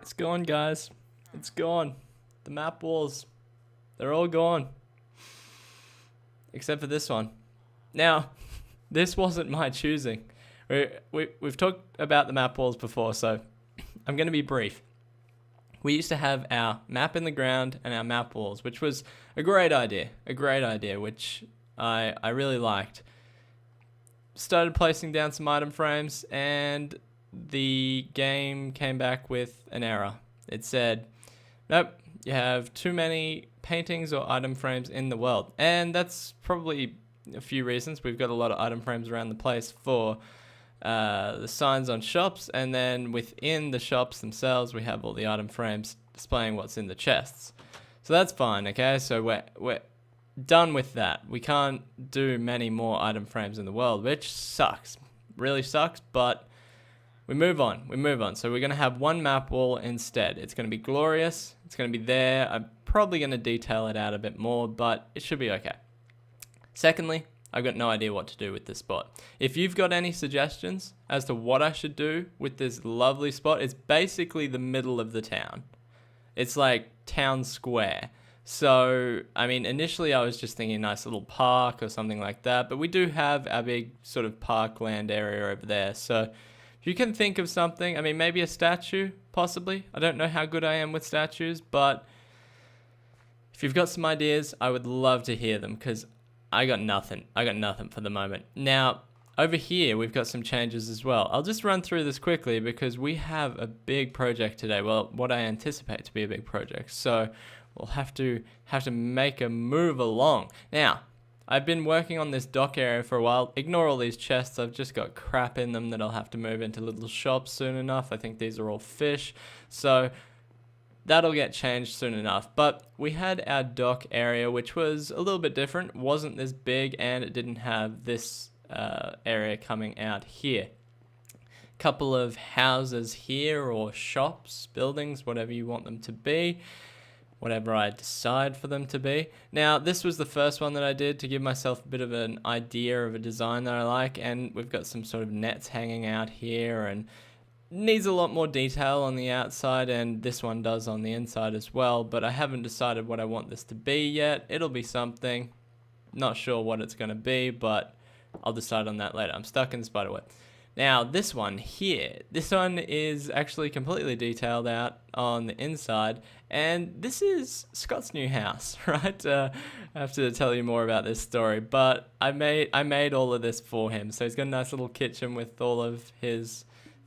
It's gone, guys. It's gone. The map walls, they're all gone. Except for this one. Now, this wasn't my choosing. We've talked about the map walls before, so I'm going to be brief. We used to have our map in the ground and our map walls, which was a great idea, which I really liked. Started placing down some item frames, and the game came back with an error. It said, nope, you have too many paintings or item frames in the world. And that's probably a few reasons. We've got a lot of item frames around the place for the signs on shops, and then within the shops themselves we have all the item frames displaying what's in the chests. So that's fine, okay? So we're done with that. We can't do many more item frames in the world, which sucks. Really sucks, but we move on. So we're going to have one map wall instead. It's going to be glorious. It's going to be there. I'm probably going to detail it out a bit more, but it should be okay. Secondly, I've got no idea what to do with this spot. If you've got any suggestions as to what I should do with this lovely spot, it's basically the middle of the town. It's like town square. So, I mean, initially I was just thinking a nice little park or something like that, but we do have our big sort of parkland area over there. So if you can think of something, I mean, maybe a statue, possibly. I don't know how good I am with statues, but if you've got some ideas, I would love to hear them, because I got nothing for the moment. Now, over here, we've got some changes as well. I'll just run through this quickly because we have a big project today. Well, what I anticipate to be a big project. So we'll have to make a move along. Now, I've been working on this dock area for a while. Ignore all these chests. I've just got crap in them that I'll have to move into little shops soon enough. I think these are all fish. So that'll get changed soon enough. But we had our dock area, which was a little bit different. Wasn't this big, and it didn't have this area coming out here. Couple of houses here, or shops, buildings, whatever you want them to be. Whatever I decide for them to be. Now, this was the first one that I did to give myself a bit of an idea of a design that I like, and we've got some sort of nets hanging out here, and needs a lot more detail on the outside, and this one does on the inside as well, but I haven't decided what I want this to be yet. It'll be something. Not sure what it's going to be, but I'll decide on that later. I'm stuck in the spiderweb. Now, this one here, this one is actually completely detailed out on the inside, and this is Scott's new house, right? I have to tell you more about this story, but I made all of this for him. So he's got a nice little kitchen with all of his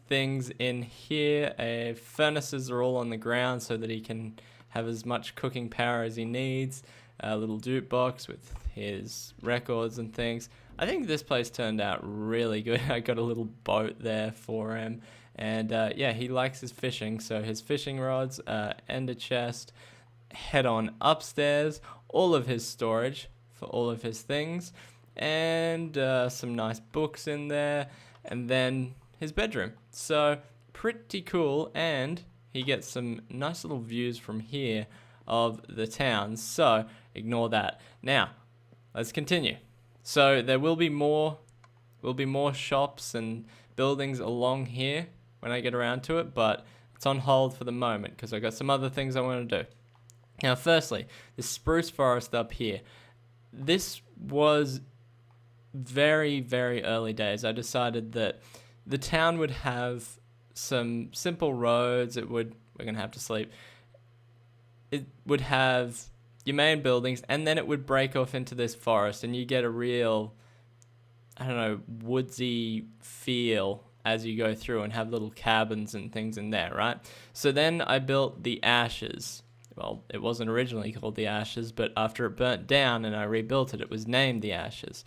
things in here. Furnaces are all on the ground so that he can have as much cooking power as he needs. A little jukebox with his records and things. I think this place turned out really good. I got a little boat there for him, and yeah, he likes his fishing, so his fishing rods and a chest. Head on upstairs, all of his storage for all of his things, and some nice books in there, and then his bedroom. So pretty cool, and he gets some nice little views from here of the town, so ignore that. Now, let's continue. So there will be more shops and buildings along here when I get around to it, but it's on hold for the moment because I've got some other things I want to do. Now, firstly, the spruce forest up here. This was very, very early days. I decided that the town would have some simple roads. We're going to have to sleep. It would have your main buildings, and then it would break off into this forest, and you get a real, I don't know, woodsy feel as you go through and have little cabins and things in there, right? So then I built the Ashes. Well, it wasn't originally called the Ashes, but after it burnt down and I rebuilt it, it was named the Ashes,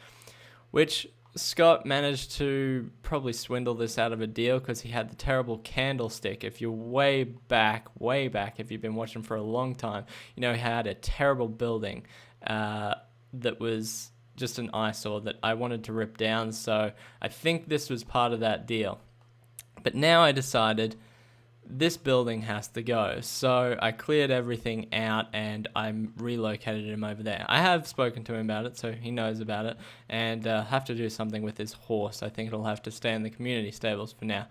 which Scott managed to probably swindle this out of a deal because he had the terrible candlestick. If you're way back, if you've been watching for a long time, you know he had a terrible building that was just an eyesore that I wanted to rip down. So I think this was part of that deal. But now I decided this building has to go. So I cleared everything out and I relocated him over there. I have spoken to him about it, so he knows about it, and have to do something with his horse. I think it'll have to stay in the community stables for now.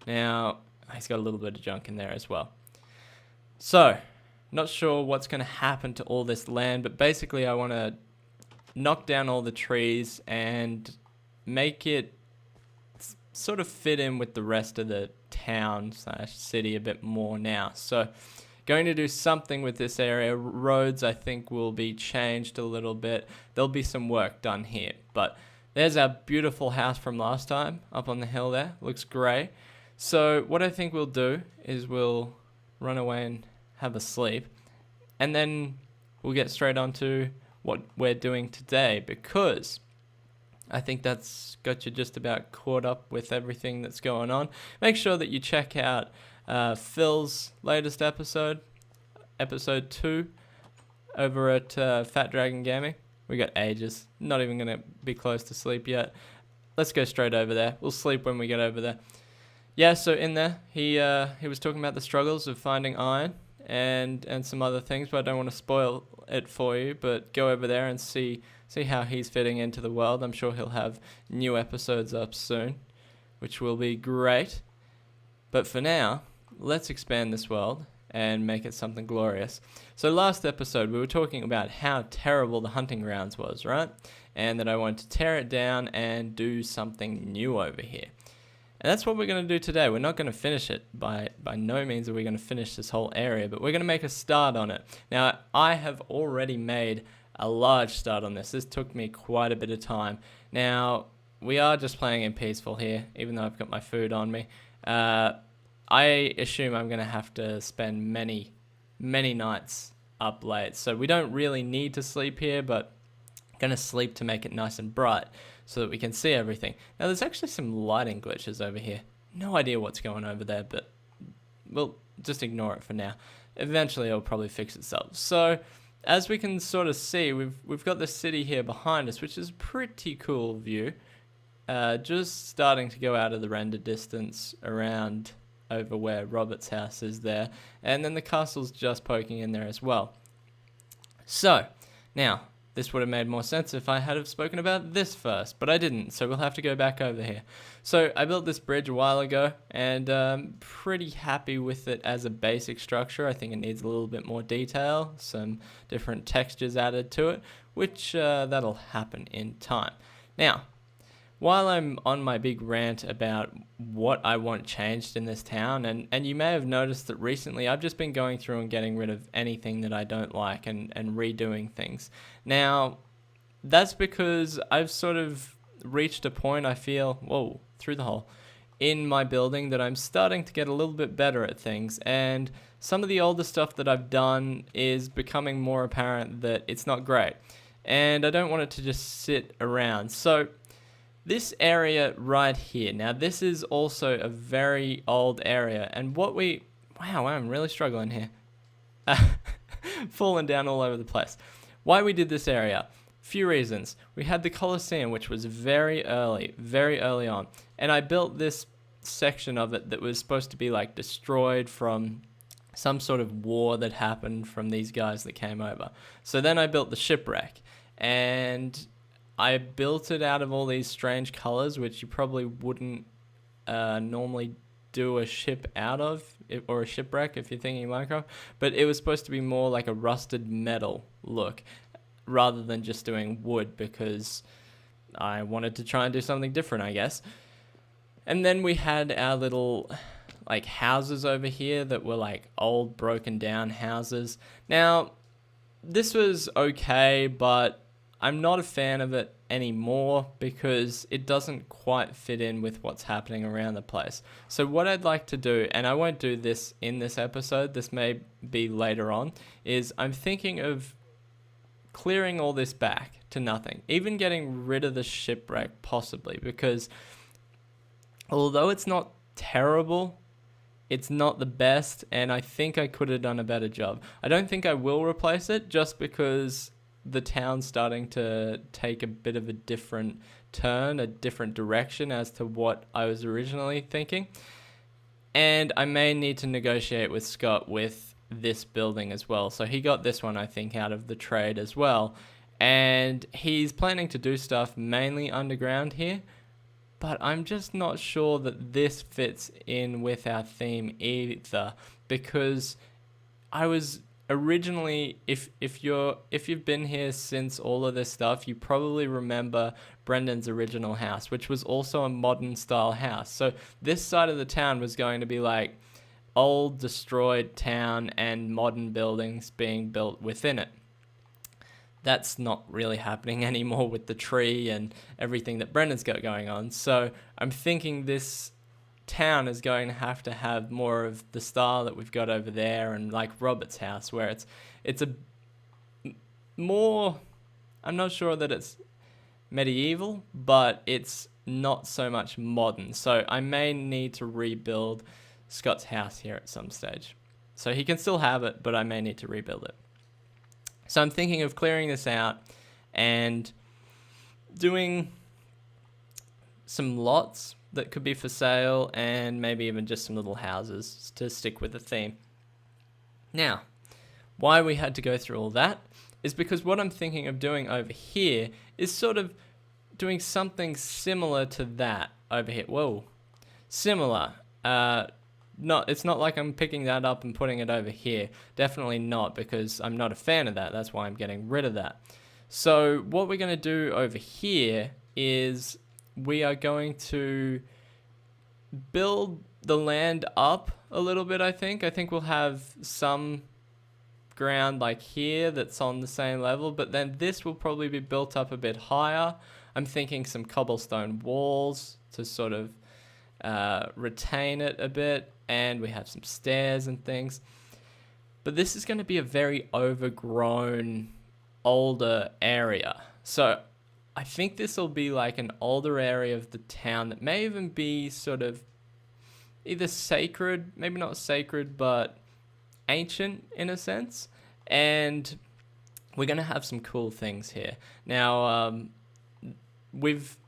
Now, he's got a little bit of junk in there as well. So, not sure what's going to happen to all this land, but basically I want to knock down all the trees and make it sort of fit in with the rest of the town slash city a bit more now. So going to do something with this area. Roads I think will be changed a little bit. There'll be some work done here, but there's our beautiful house from last time up on the hill there. Looks great. So what I think we'll do is we'll run away and have a sleep, and then we'll get straight on to what we're doing today, because I think that's got you just about caught up with everything that's going on. Make sure that you check out Phil's latest episode 2, over at Fat Dragon Gaming. We got ages. Not even going to be close to sleep yet. Let's go straight over there. We'll sleep when we get over there. Yeah, so in there, he was talking about the struggles of finding iron and some other things, but I don't want to spoil it for you. But go over there and see how he's fitting into the world. I'm sure he'll have new episodes up soon, which will be great. But for now, let's expand this world and make it something glorious. So last episode, we were talking about how terrible the hunting grounds was, right? And that I wanted to tear it down and do something new over here. And that's what we're going to do today. We're not going to finish it. By no means are we going to finish this whole area, but we're going to make a start on it. Now, I have already made a large start on this. This took me quite a bit of time. Now, we are just playing in peaceful here, even though I've got my food on me. I assume I'm going to have to spend many nights up late. So we don't really need to sleep here, but I'm going to sleep to make it nice and bright so that we can see everything. Now, there's actually some lighting glitches over here. No idea what's going over there, but we'll just ignore it for now. Eventually, it'll probably fix itself. So, as we can sort of see, we've got the city here behind us, which is a pretty cool view. Just starting to go out of the render distance around over where Robert's house is there. And then the castle's just poking in there as well. So, now, this would have made more sense if I had have spoken about this first, but I didn't, so we'll have to go back over here. So I built this bridge a while ago, and I'm pretty happy with it as a basic structure. I think it needs a little bit more detail, some different textures added to it, which that'll happen in time. Now, while I'm on my big rant about what I want changed in this town, and you may have noticed that recently I've just been going through and getting rid of anything that I don't like and redoing things. Now, that's because I've sort of reached a point, I feel, through the hole, in my building that I'm starting to get a little bit better at things, and some of the older stuff that I've done is becoming more apparent that it's not great, and I don't want it to just sit around. So this area right here, now this is also a very old area, and wow, I'm really struggling here. Falling down all over the place. Why we did this area? Few reasons. We had the Colosseum, which was very early on, and I built this section of it that was supposed to be like destroyed from some sort of war that happened from these guys that came over. So then I built the shipwreck, and I built it out of all these strange colors, which you probably wouldn't normally do a ship out of, or a shipwreck if you're thinking Minecraft, but it was supposed to be more like a rusted metal look rather than just doing wood, because I wanted to try and do something different, I guess. And then we had our little like houses over here that were like old broken down houses. Now, this was okay, but I'm not a fan of it anymore because it doesn't quite fit in with what's happening around the place. So what I'd like to do, and I won't do this in this episode, this may be later on, is I'm thinking of clearing all this back to nothing, even getting rid of the shipwreck possibly, because although it's not terrible, it's not the best, and I think I could have done a better job. I don't think I will replace it just because the town's starting to take a bit of a different turn, a different direction as to what I was originally thinking. And I may need to negotiate with Scott with this building as well. So he got this one, I think, out of the trade as well. And he's planning to do stuff mainly underground here, but I'm just not sure that this fits in with our theme either, because I was originally, if you've been here since all of this stuff, you probably remember Brendan's original house, which was also a modern style house. So this side of the town was going to be like old destroyed town and modern buildings being built within it. That's not really happening anymore with the tree and everything that Brendan's got going on. So I'm thinking this town is going to have more of the style that we've got over there, and like Robert's house, where it's a more, I'm not sure that it's medieval, but it's not so much modern. So I may need to rebuild Scott's house here at some stage. So he can still have it, but I may need to rebuild it. So I'm thinking of clearing this out and doing some lots that could be for sale, and maybe even just some little houses to stick with the theme. Now, why we had to go through all that is because what I'm thinking of doing over here is sort of doing something similar to that over here. Whoa, similar. It's not like I'm picking that up and putting it over here. Definitely not, because I'm not a fan of that. That's why I'm getting rid of that. So what we're going to do over here is we are going to build the land up a little bit, I think. I think we'll have some ground like here that's on the same level, but then this will probably be built up a bit higher. I'm thinking some cobblestone walls to sort of retain it a bit, and we have some stairs and things. But this is going to be a very overgrown, older area. So I think this will be like an older area of the town that may even be sort of either sacred, maybe not sacred, but ancient in a sense. And we're going to have some cool things here. Now,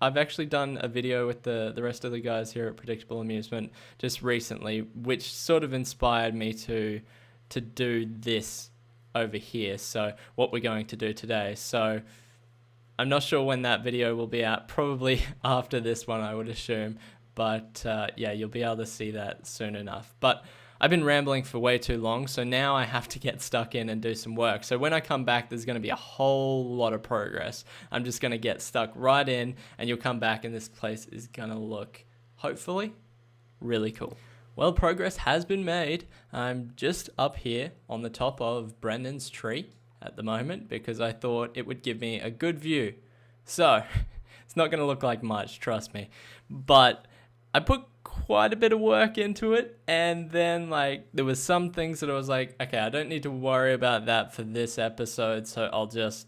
I've actually done a video with the rest of the guys here at Predictable Amusement just recently, which sort of inspired me to do this over here. So what we're going to do today. So I'm not sure when that video will be out, probably after this one, I would assume. But yeah, you'll be able to see that soon enough. But I've been rambling for way too long, so now I have to get stuck in and do some work. So when I come back, there's going to be a whole lot of progress. I'm just going to get stuck right in, and you'll come back, and this place is going to look, hopefully, really cool. Well, progress has been made. I'm just up here on the top of Brendan's tree at the moment, because I thought it would give me a good view. So it's not going to look like much, trust me, but I put quite a bit of work into it, and then like there was some things that I was like, okay, I don't need to worry about that for this episode, so I'll just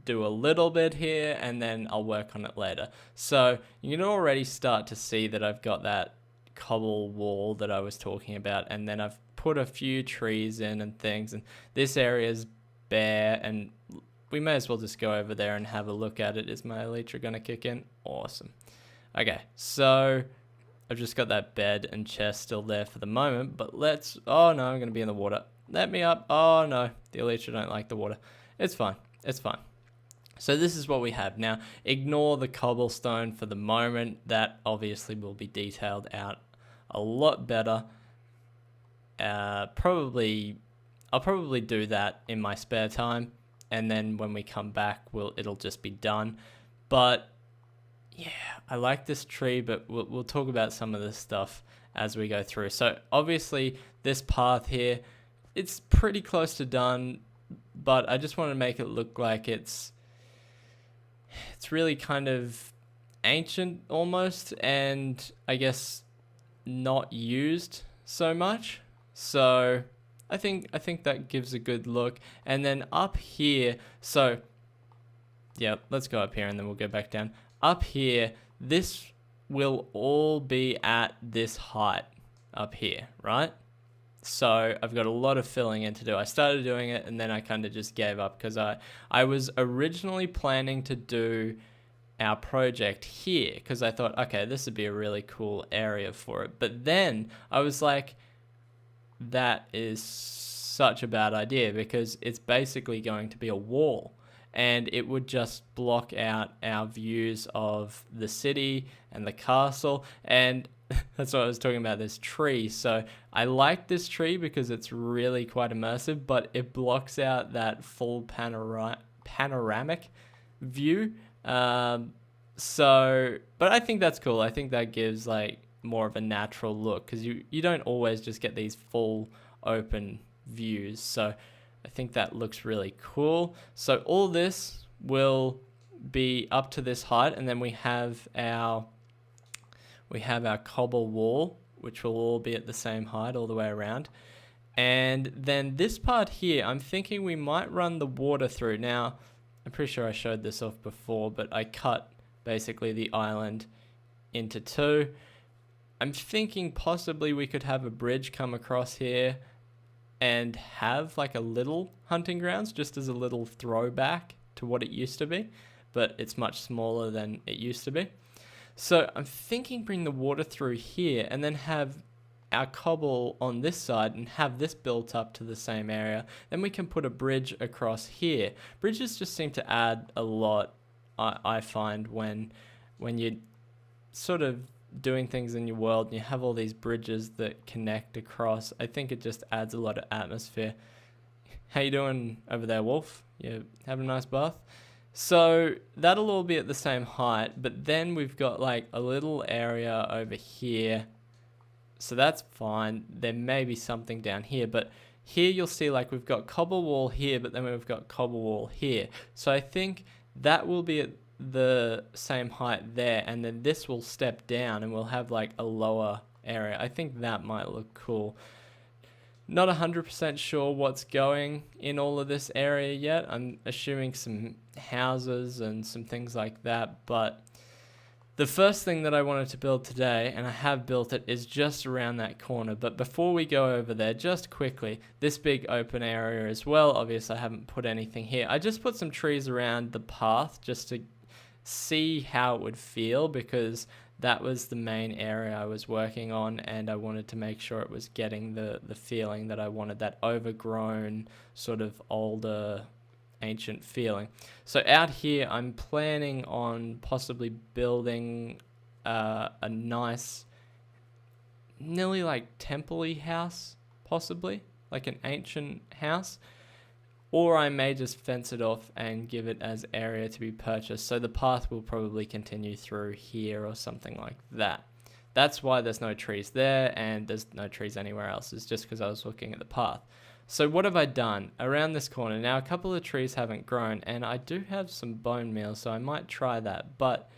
do a little bit here and then I'll work on it later. So you can already start to see that I've got that cobble wall that I was talking about, and then I've put a few trees in and things, and this area is bare, and we may as well just go over there and have a look at it. Is my elytra going to kick in? Awesome. Okay, so I've just got that bed and chest still there for the moment, but oh no, I'm going to be in the water. Let me up. Oh no, the elytra don't like the water. It's fine. It's fine. So this is what we have. Now, ignore the cobblestone for the moment. That obviously will be detailed out a lot better. I'll probably do that in my spare time, and then when we come back, it'll just be done. But yeah, I like this tree, but we'll talk about some of this stuff as we go through. So obviously this path here, it's pretty close to done, but I just want to make it look like it's really kind of ancient almost, and I guess not used so much. So I think that gives a good look. And then up here, so yeah, let's go up here and then we'll go back down. Up here, this will all be at this height up here, right? So I've got a lot of filling in to do. I started doing it and then I kind of just gave up, because I was originally planning to do our project here, because I thought, okay, this would be a really cool area for it. But then I was like, that is such a bad idea, because it's basically going to be a wall. and it would just block out our views of the city and the castle. And that's what I was talking about, this tree. So I like this tree because it's really quite immersive, but it blocks out that full panoramic view. But I think that's cool. I think that gives like more of a natural look, because you don't always just get these full open views. So I think that looks really cool. So all this will be up to this height, and then we have our cobble wall, which will all be at the same height all the way around. And then this part here, I'm thinking we might run the water through. Now, I'm pretty sure I showed this off before, but I cut basically the island into two. I'm thinking possibly we could have a bridge come across here and have like a little hunting grounds, just as a little throwback to what it used to be, but it's much smaller than it used to be. So I'm thinking bring the water through here and then have our cobble on this side and have this built up to the same area. Then we can put a bridge across here. Bridges just seem to add a lot, I find, when you're sort of doing things in your world and you have all these bridges that connect across. I think it just adds a lot of atmosphere. How you doing over there, Wolf? You having a nice bath? So that'll all be at the same height, but then we've got like a little area over here. So that's fine. There may be something down here, but here you'll see like we've got cobble wall here, but then we've got cobble wall here. So I think that will be at the same height there, and then this will step down and we'll have like a lower area. I think that might look cool. Not 100% sure what's going in all of this area yet. I'm assuming some houses and some things like that, but the first thing that I wanted to build today, and I have built it, is just around that corner. But before we go over there, just quickly, this big open area as well. Obviously I haven't put anything here. I just put some trees around the path just to see how it would feel, because that was the main area I was working on, and I wanted to make sure it was getting the feeling that I wanted, that overgrown sort of older ancient feeling. So out here I'm planning on possibly building a nice nearly like temple-y house, possibly like an ancient house. Or I may just fence it off and give it as area to be purchased. So the path will probably continue through here or something like that. That's why there's no trees there and there's no trees anywhere else. It's just because I was looking at the path. So what have I done around this corner? Now a couple of trees haven't grown, and I do have some bone meal, so I might try that. But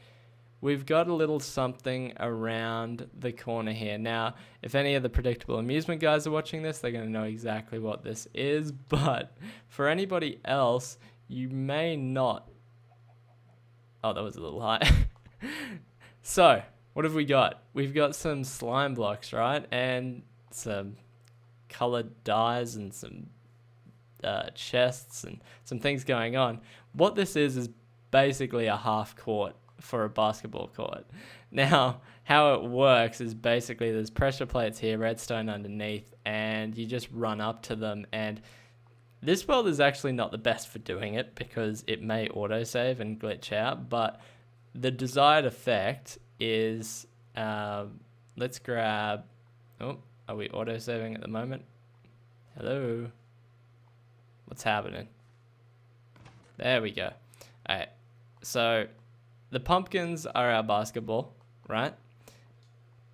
we've got a little something around the corner here. Now, if any of the Predictable Amusement guys are watching this, they're going to know exactly what this is. But for anybody else, you may not. Oh, that was a little high. So, what have we got? We've got some slime blocks, right? And some colored dyes and some chests and some things going on. What this is basically a half court for a basketball court. Now, how it works is basically there's pressure plates here, redstone underneath, and you just run up to them. And this world is actually not the best for doing it because it may autosave and glitch out, but the desired effect is, let's grab, oh, are we autosaving at the moment? Hello? What's happening? There we go. Alright, so the pumpkins are our basketball, right?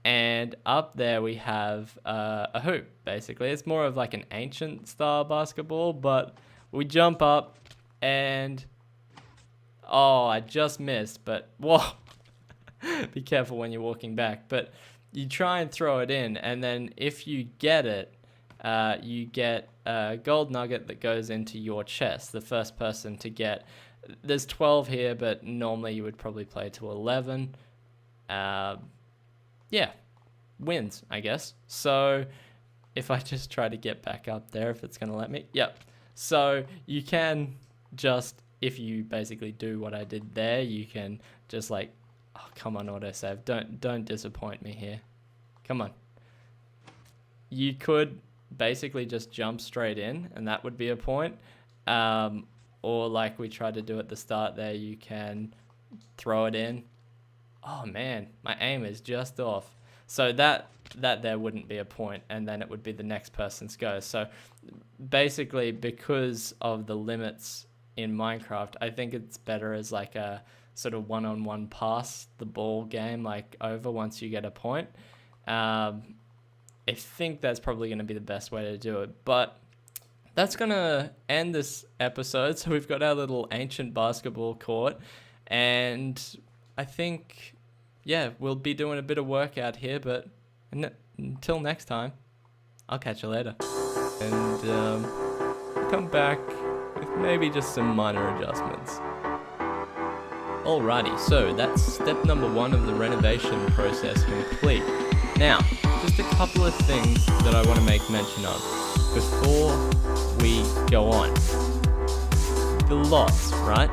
And up there we have a hoop, basically. It's more of like an ancient style basketball, but we jump up and... Oh, I just missed, but whoa. Be careful when you're walking back. But you try and throw it in, and then if you get it, you get a gold nugget that goes into your chest. The first person to get... There's 12 here, but normally you would probably play to 11. Yeah, wins, I guess. So if I just try to get back up there, if it's going to let me. Yep. So you can just, if you basically do what I did there, you can just like, oh, come on, autosave. Don't disappoint me here. Come on. You could basically just jump straight in, and that would be a point. or like we tried to do at the start there, you can throw it in. Oh man, my aim is just off. So that there wouldn't be a point, and then it would be the next person's go. So basically, because of the limits in Minecraft, I think it's better as like a sort of one-on-one pass the ball game, like over once you get a point. I think that's probably going to be the best way to do it. But that's going to end this episode. So we've got our little ancient basketball court, and I think, yeah, we'll be doing a bit of work out here, but until next time, I'll catch you later. And come back with maybe just some minor adjustments. Alrighty, so that's step number 1 of the renovation process complete. Now, just a couple of things that I want to make mention of before we go on. The lots, right?